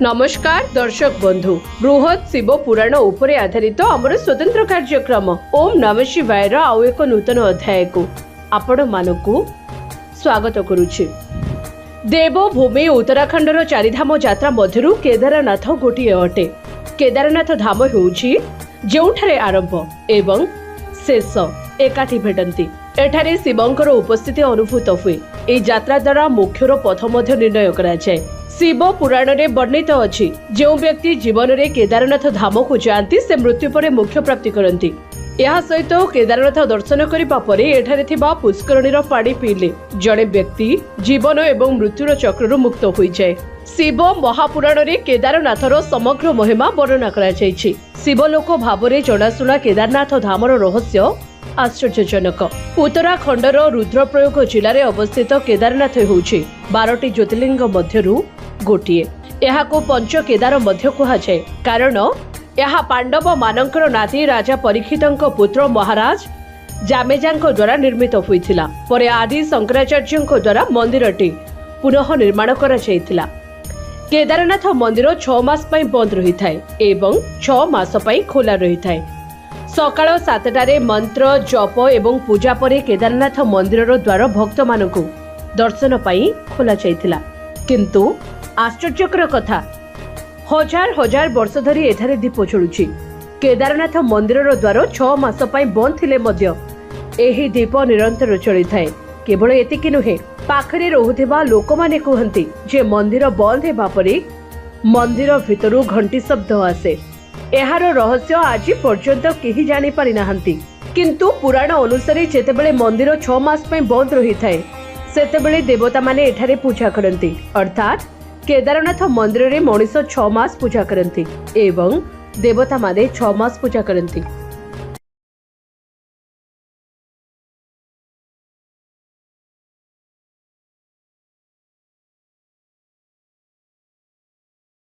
नमस्कार दर्शक बंधु बृहत शिव पुराण उपरे आधारित आमर स्वतंत्र कार्यक्रम ओम नमः शिवाय आउ एक नूतन अध्याय को आपण मानकु स्वागत करुछि। देवभूमि उत्तराखंडर चारिधाम यात्रा मध्यरु केदारनाथ गोटे अटे। केदारनाथ धाम हेउछि जेउठारे आरंभ एवं शेष एकाठी भेटंती। एठारे शिवंकर उपस्थिति अनुभूत हुए। ए यात्रा द्वारा मोक्षर पथ मध्य निर्णय करा जाय। शिव पुराण रे वर्णित अछि जो व्यक्ति जीवन रे केदारनाथ धाम को जाती से मृत्यु पर मोक्ष प्राप्ति करती। यह सहित केदारनाथ दर्शन करिबा परे एठारे थिबा पुष्करणीर पानी पीले जड़े व्यक्ति जीवन एवं मृत्युर चक्ररु मुक्त होई जाय। शिव महापुराण रे केदारनाथर समग्र महिमा वर्णना करा जायछि। शिवलोक भावरे जनाशुना केदारनाथ धामर रहस्य आश्चर्यजनक। उत्तराखंडर रुद्रप्रयाग जिले में अवस्थित केदारनाथ होउछि 12टी ज्योतिर्लिंग मध्यरु गोटिए। एहाको पंच केदार मध्य कुहाଯାଏ कारण यह पांडव मानकर नाती राजा परीक्षितଙ୍କ पुत्र महाराज जामेजाଙ୍କ द्वारा निर्मित होइथिला। परे आदि शंकराचार्यଙ୍କ द्वारा मंदिरटी पुनः निर्माण करा जायथिला। केदारनाथ मंदिर 6 मास पई बंद रही थाए एवं 6 मास पई खोला रही थाए। सकाळ 7टारे मंत्र जप एवं पूजा परे केदारनाथ मंदिरर द्वार भक्त मानकु दर्शन पई खोला जायथिला। किंतु आश्चर्यकर कथा हजार हजार वर्ष धरी एठारे दीप जळुछि। केदारनाथ मंदिरर द्वार 6 मास पई बंद थिले मध्य एही दीप निरंतर चली थाए। केवल एतिकी नुहे पाखरे रहुथिबा लोकमाने कहंती जे मंदिर बंद हेबा परे मंदिर भितरु घंटी शब्द आसे। एहार रहस्य आज पर्यंत केही जानि पारि नाहंती। किंतु पुराण अनुसारे जेतेबेले मंदिर 6 मास पई बंद रही थाए सेतेबेले देवता माने एठारे पूजा करंती। अर्थात केदारनाथ मंदिर रे मनीष 6 मास पूजा करंती एवं देवता माने 6 मास पूजा करंती।